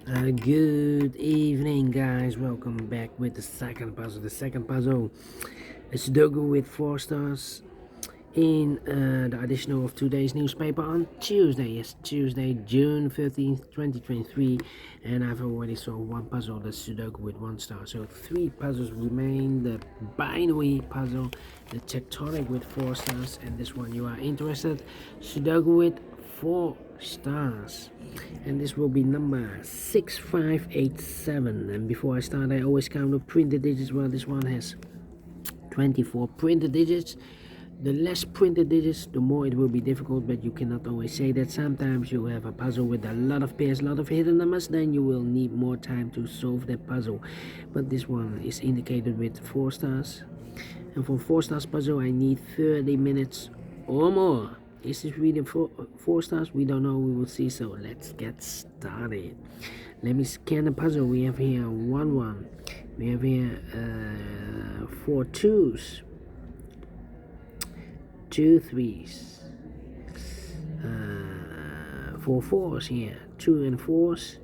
Good evening, guys. Welcome back with the second puzzle. The second puzzle is Sudoku with 4 stars in the edition of today's newspaper on Tuesday. Yes, Tuesday, June 13th, 2023. And I've already solved one puzzle, the Sudoku with 1 star. So 3 puzzles remain: the binary puzzle, the tectonic with 4 stars, and this one you are interested, Sudoku with 4 stars. And this will be number 6587. And before I start, I always count the printed digits. Well, this one has 24 printed digits. The less printed digits, the more it will be difficult, but you cannot always say that. Sometimes you have a puzzle with a lot of pairs, a lot of hidden numbers, then you will need more time to solve that puzzle. But this one is indicated with 4 stars. And for 4 stars puzzle, I need 30 minutes or more. Is this really 4 stars? We don't know. We will see. So let's get started. Let me scan the puzzle. We have here 1 1. We have here 4 2s, 2 3s, 4 4s here, 2 and 4s,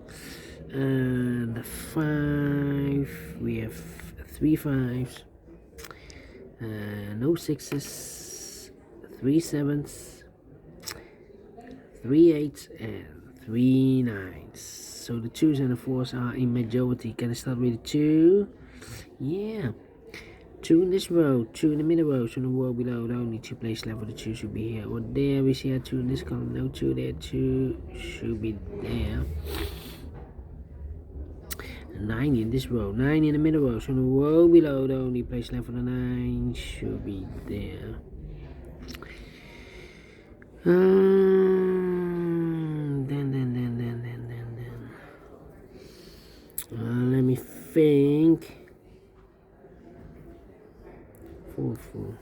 and 5. We have 3 5s, no 6s, 3 7s, 3 8s, and 3 9s. So the 2s and the 4s are in majority. Can I start with the 2? Yeah. 2 in this row, 2 in the middle row, so in the row below, the only 2 places left for the 2 should be here or there. We see a 2 in this column, no 2 there, 2 should be there. 9 in this row, 9 in the middle row, so in the row below, the only place left for the 9 should be there. Let me think. 4 4.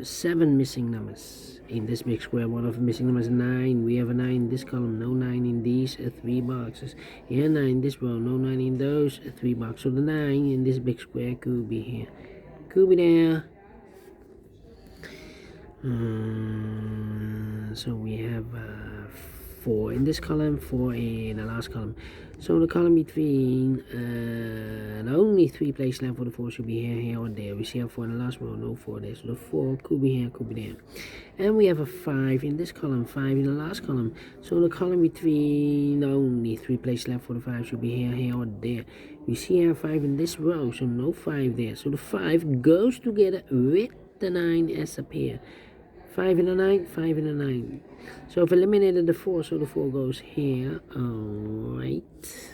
7 missing numbers in this big square. One of the missing numbers is 9. We have a 9 in this column, no 9 in these 3 boxes. Here 9 in this row, no 9 in those 3 boxes. So the 9 in this big square could be here, could be there. So we have 4 in this column, 4 in the last column. So the column between the only 3 places left for the 4 should be here or there. We see a 4 in the last row, no 4 there. So the 4 could be here, could be there. And we have a 5 in this column, 5 in the last column. So the column between the only 3 places left for the 5 should be here or there. We see a 5 in this row, so no 5 there. So the 5 goes together with the 9 as a pair. 5 in the 9, 5 in the 9. So I've eliminated the 4, so the 4 goes here. Alright.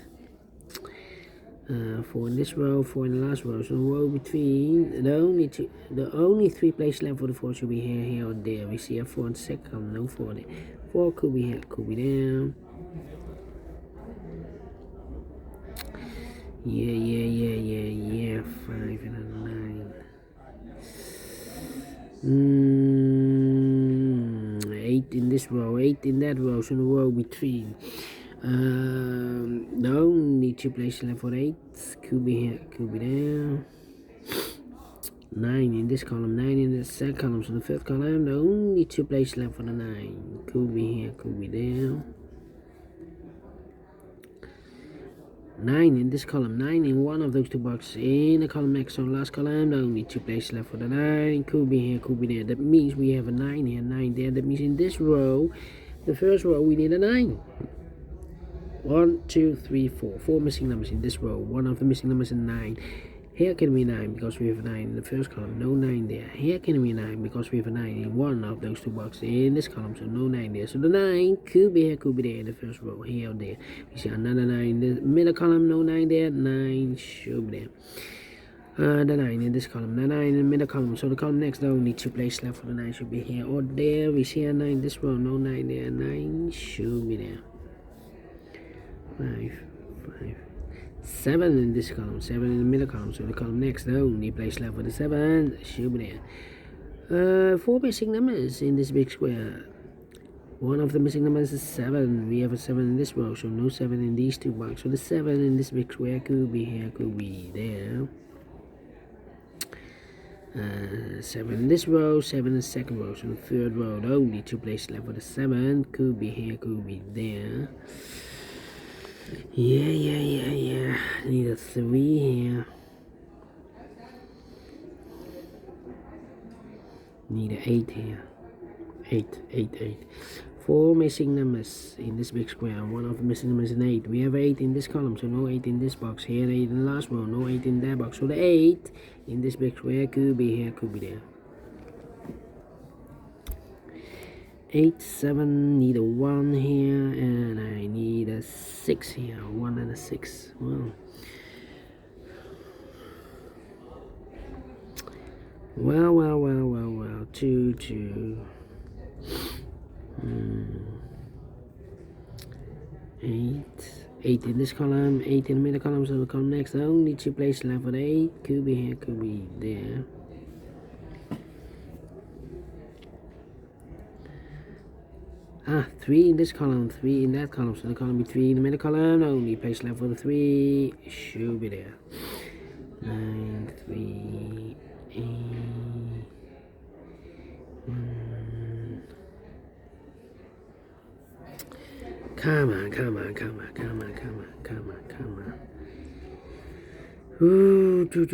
4 in this row, 4 in the last row. So the row between the only 3 places left for the 4 should be here or there. We see a 4 in the second, no 4 there. 4 could be here, could be there. Yeah. 5 in the 9. 8 in this row, 8 in that row, so the row between the only 2 places left for 8 could be here, could be there. 9 in this column, 9 in the second column, so the fifth column, the only 2 places left for the 9 could be here, could be there. 9 in this column, 9 in one of those 2 boxes. In the column next to the last column, the only 2 places left for the 9. Could be here, could be there. That means we have a 9 here, 9 there. That means in this row, the first row, we need a 9. 1, 2, 3, 4. 4 missing numbers in this row. One of the missing numbers is 9. Here can be 9 because we have a 9 in the first column, no 9 there. Here can be 9 because we have a 9 in one of those 2 boxes in this column, so no 9 there. So the 9 could be here, could be there in the first row, here or there. We see another 9 in the middle column, no 9 there, 9 should be there. The 9 in this column, the 9 in the middle column, so the column next, the only 2 places left for the 9 should be here or there. We see a 9 in this row, no 9 there, 9 should be there. 5. 7 in this column, 7 in the middle column, so the column next, the only place left for the 7 should be there. 4 missing numbers in this big square. One of the missing numbers is 7. We have a 7 in this row, so no 7 in these 2 boxes. So the 7 in this big square could be here, could be there. 7 in this row, 7 in the second row. So the third row, only 2 places left for the 7. Could be here, could be there. Yeah. Need a 3 here. Need an 8 here. 8. 4 missing numbers in this big square. One of the missing numbers is an 8. We have 8 in this column, so no 8 in this box. Here 8 in the last row, no 8 in that box. So the 8 in this big square could be here, could be there. 8, 7, need a 1 here, and I need a 6 here. 1 and a 6. Well. 2. 8 in this column, 8 in the middle column, so the column next. Only 2 places left for the 8. Could be here, could be there. Ah, 3 in this column, 3 in that column, so the column be 3 in the middle column. Only place left for the 3. Should be there. 9, 3, 8. Come on. Ooh, 2.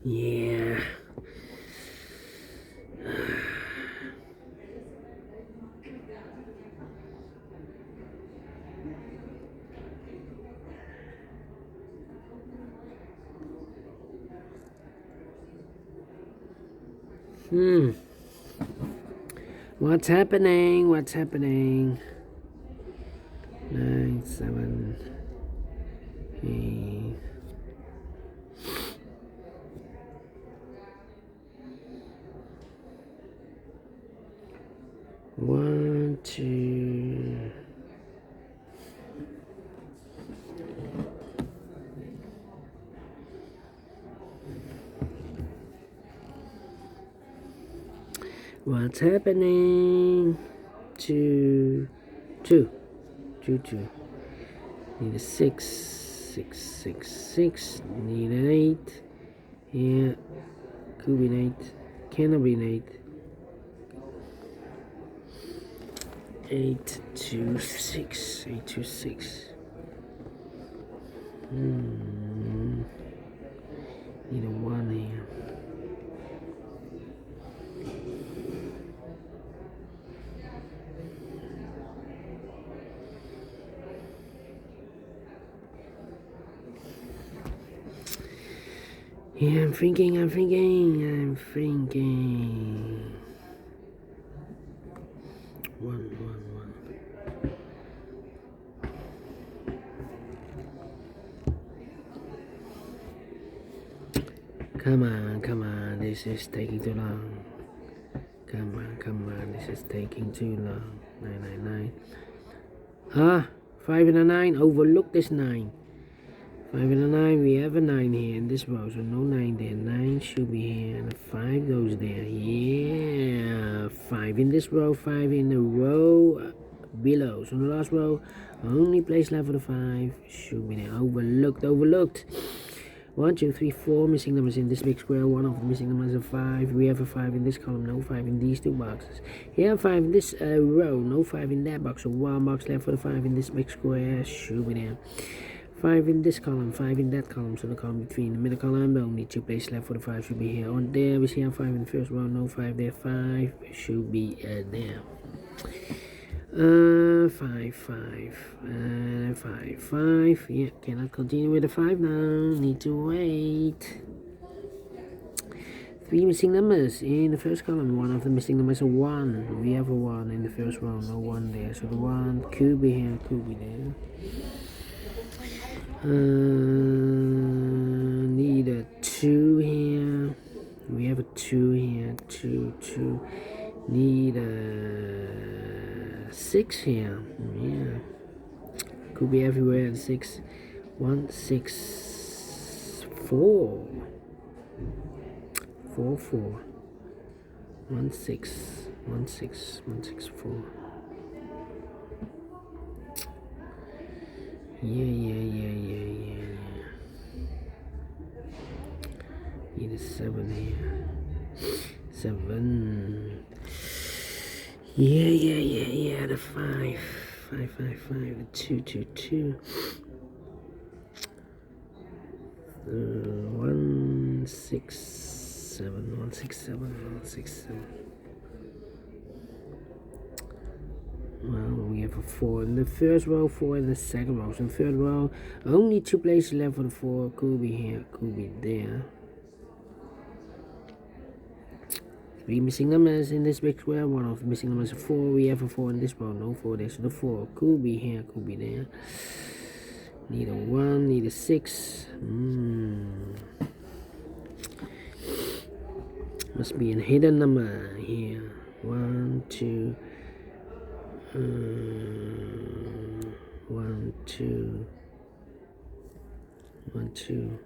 Yeah. What's happening? 9, 7, 8. 1, 2. What's happening? 2. Need a 6. Need an 8. Yeah. Could be an 8. Cannot be an 8. 8, 2, 6. Need a 1 here. Yeah, I'm thinking. 1. Come on, this is taking too long. Come on, this is taking too long. 9. 5 and a 9, overlook this 9. 5 and a 9, we have a 9 here in this row, so no 9 there. 9 should be here, and a 5 goes there. Yeah, 5 in this row, 5 in the row below. So the last row, only place left for the 5 should be there. Overlooked. 1, 2, 3, 4 missing numbers in this big square. One of the missing numbers is a 5. We have a 5 in this column, no 5 in these 2 boxes. Here 5 in this row, no 5 in that box. So 1 box left for the 5 in this big square should be there. 5 in this column, 5 in that column, so the column between the middle column, only 2 places left for the 5 should be here or there. We see 5 in the first row, no 5 there, 5 should be there. 5. Yeah, cannot continue with the 5 now, need to wait. 3 missing numbers in the first column. One of the missing numbers is a 1. We have a 1 in the first row, no 1 there, so the 1 could be here, could be there. Need a 2 here. We have a 2 here. 2. Need a 6 here. Yeah. Could be everywhere. 6. 1, 6, 4. 4. 1, 6. 4. Yeah. Need a 7 here. 7. Yeah. The 5. 5. The 2. 167. Well, we have a 4 in the first row, 4 in the second row. So in the third row, only 2 places left for the 4. Could be here, could be there. 3 missing numbers in this big square. One of the missing numbers is 4. We have a 4 in this row, no 4 there. So the 4 could be here, could be there. Need a 1, need a 6. Must be a hidden number here. 1, 2. 1, 2. 1, 2.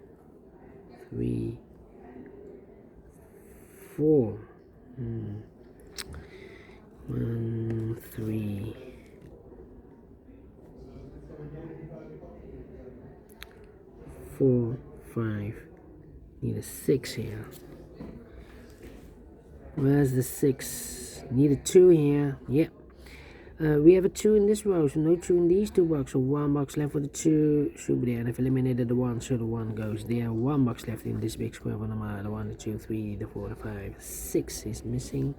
3. 4. 1, 3. 4, 5. Need a 6 here. Where's the 6? Need a 2 here. Yep. We have a 2 in this row, so no 2 in these 2 boxes. So 1 box left for the 2 should be there. And I've eliminated the 1, so the 1 goes there. 1 box left in this big square for the 1, the 2, 3, the 4, the 5. 6 is missing.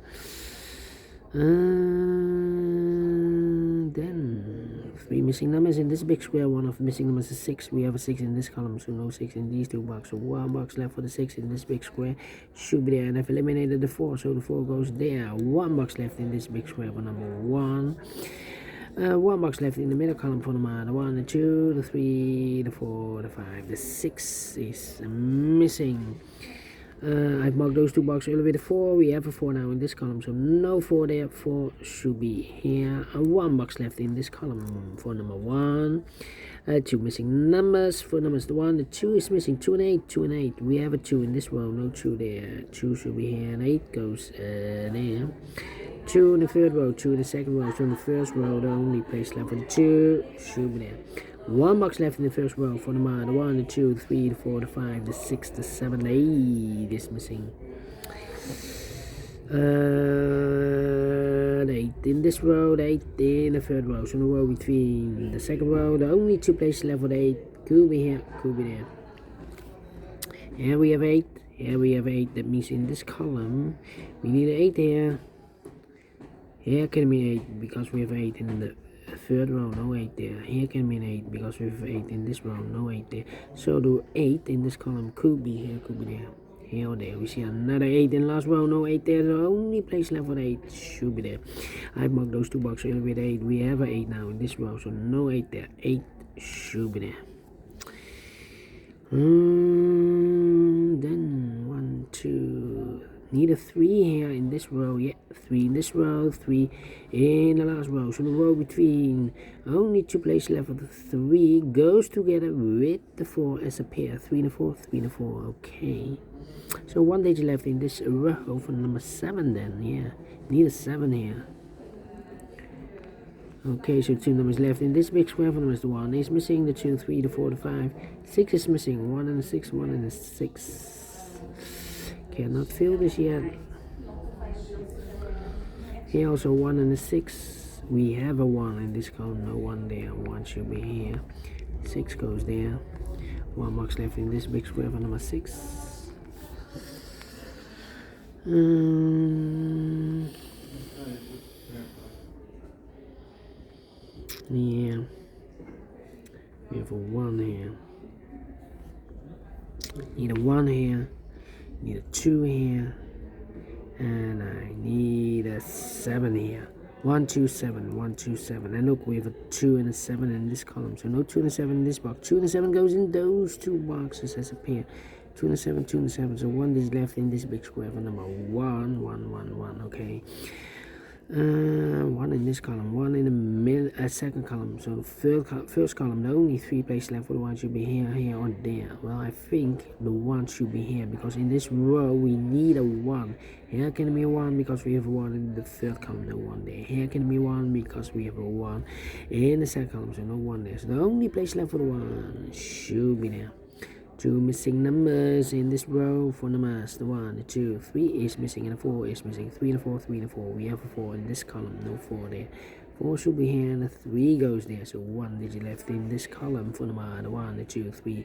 Then 3 missing numbers in this big square. One of the missing numbers is 6. We have a 6 in this column, so no 6 in these 2 boxes. So 1 box left for the 6 in this big square should be there. And I've eliminated the 4, so the 4 goes there. 1 box left in this big square for number 1. 1 box left in the middle column for the 1, the 2, the 3, the 4, the 5, the 6 is missing. I've marked those 2 boxes earlier with a 4. We have a 4 now in this column, so no 4 there. 4 should be here. 1 box left in this column for number 1. 2 missing numbers for numbers. The 1, the 2 is missing. 2 and 8. 2 and 8. We have a 2 in this row. No 2 there. 2 should be here, and 8 goes there. 2 in the third row. 2 in the second row. So in the first row, the only place left for the 2 should be there. 1 box left in the first row for the 1, the 2, the 3, the 4, the 5, the 6, the 7, the 8 is missing. The 8 in this row, the 8 in the third row. So in the row between the second row, the only 2 places left for the 8 could be here, could be there. Here we have 8. Here we have 8. That means in this column, we need an 8 here. Here can be 8 because we have 8 in the third row, no 8 there. Here can be an 8 because we have 8 in this row, no 8 there. So the 8 in this column could be here, could be there. Here or there. We see another 8 in the last row, no 8 there. The only place left for the 8 should be there. I've marked those 2 boxes earlier with 8. We have an 8 now in this row, so no 8 there. 8 should be there. Then 1, 2. Need a 3 here in this row. Yeah, 3 in this row, 3 in the last row. So the row between only 2 places left for the 3 goes together with the 4 as a pair. 3 and a 4, 3 and a 4. Okay. So 1 digit left in this row for number 7 then. Yeah, need a 7 here. Okay, so 2 numbers left in this big square for numbers. The 1 is missing, the 2, 3, the 4, the 5. 6 is missing. 1 and a 6, 1 and a 6. Cannot fill this yet. Here also 1 and a 6. We have a 1 in this column. No 1 there. 1 should be here. 6 goes there. 1 box left in this big square for number 6. Yeah. We have a 1 here. Need a 1 here. Need a 2 here, and I need a 7 here. 1, 2, 7, 1, 2, 7. And look, we have a 2 and a 7 in this column. So no 2 and a 7 in this box. 2 and a 7 goes in those 2 boxes as a pair. 2 and a 7, 2 and a 7. So 1 is left in this big square for number 1, 1, 1, 1. Okay. 1 in this column, 1 in the middle, second column. So the first column, the only 3 places left for the 1 should be here, here, or there. Well, I think the 1 should be here because in this row we need a 1. Here can be a 1 because we have a 1 in the third column, no 1 there. Here can be 1 because we have a 1 in the second column, so no 1 there. So the only place left for the 1 should be there. Two missing numbers in this row for numbers. The 1, the 2, 3 is missing, and the 4 is missing. 3 and 4, 3 and 4. We have a 4 in this column, no 4 there. 4 should be here, and the 3 goes there. So 1 digit left in this column for number. The 1, the 2, 3,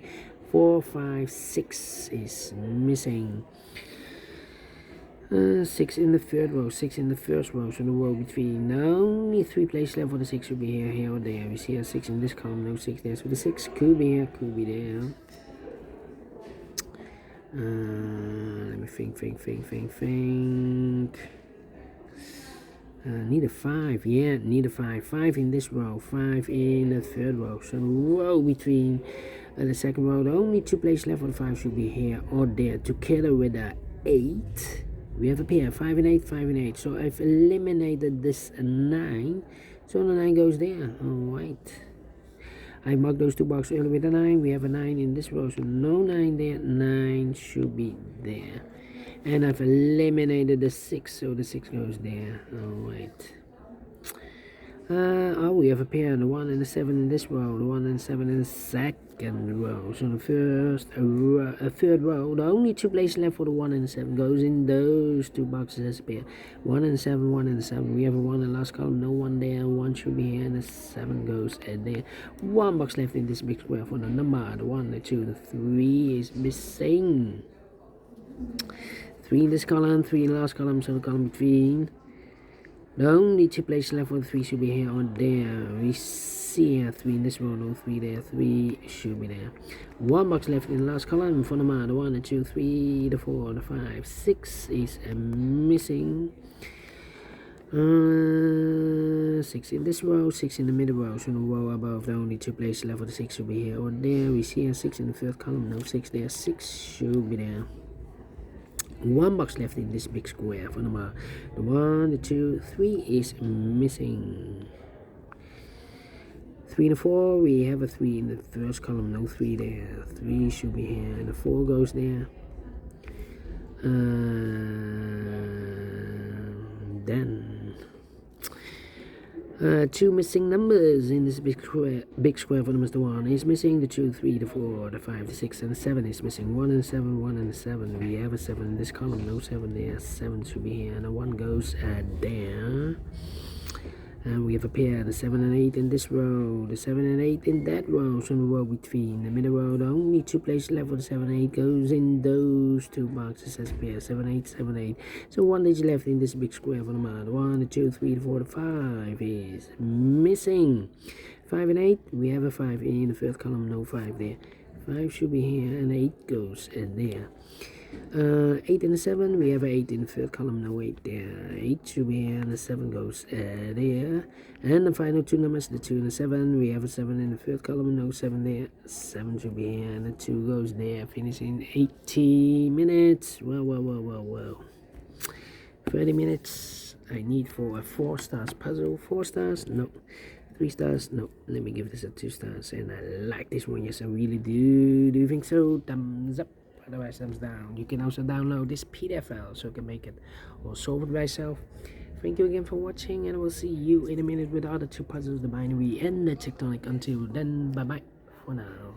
4, 5, 6 is missing. 6 in the third row, 6 in the first row, so the row between only 3 places left for the 6 should be here, here or there. We see a 6 in this column, no 6 there, so the 6 could be here, could be there. Let me think. Need a 5, yeah, need a 5. 5 in this row, 5 in the third row, so the row between the second row, the only 2 places left for the 5 should be here or there, together with the 8. We have a pair, 5 and 8, 5 and 8. So I've eliminated this 9. So the 9 goes there. Alright. I marked those 2 boxes earlier with a 9. We have a 9 in this row. So no 9 there. 9 should be there. And I've eliminated the 6. So the 6 goes there. Alright. We have a pair, the 1 and the 7 in this row, the 1 and 7 in the second row. So the third row, the only 2 places left for the 1 and the 7 goes in those 2 boxes as a pair. 1 and 7, 1 and 7. We have a 1 in the last column, no 1 there, 1 should be here, and the 7 goes there. 1 box left in this big square for the number, the 1, the 2, the 3 is missing. 3 in this column, 3 in the last column, so the column between. The only 2 places left for the 3 should be here or there. We see here 3 in this row, no 3 there, 3 should be there. 1 box left in the last column for the 1, the 2, 3, the 4, the 5, 6 is missing. 6 in this row, 6 in the middle row, so the row above, the only 2 places left for the 6 should be here or there. We see here 6 in the third column, no 6 there, 6 should be there. 1 box left in this big square for number. The 1, the 2, 3 is missing. 3 and the 4, we have a 3 in the first column, no 3 there. 3 should be here, and the 4 goes there. Then 2 missing numbers in this big square for numbers. The 1 is missing, the 2, 3, the 4, the 5, the 6, and the 7 is missing. 1 and 7, 1 and 7. We have a 7 in this column, no 7 there. 7 should be here, and the 1 goes there. And we have a pair, the 7 and 8 in this row, the 7 and 8 in that row, so the row between the middle row, the only 2 places left for the 7 and 8 goes in those 2 boxes as a pair, 7, 8, 7, 8. So 1 digit left in this big square for the 1, the 2, 3, the 4, the 5 is missing. 5 and 8, we have a 5 in the first column, no 5 there. 5 should be here, and 8 goes there. 8 and the 7, we have an 8 in the third column, no 8 there. 8 should be here, and the 7 goes there. And the final 2 numbers, the 2 and the 7, we have a 7 in the third column, no 7 there. 7 should be here, and the 2 goes there. Finishing 80 minutes. Well. 30 minutes I need for a 4 stars puzzle. 4 stars? No. 3 stars? No. Let me give this a 2 stars. And I like this one. Yes, I really do. Do you think so? Thumbs up. Otherwise, thumbs down. You can also download this PDF file so you can make it or solve it by yourself. Thank you again for watching, and I will see you in a minute with the other 2 puzzles, the binary and the tectonic. Until then, bye bye for now.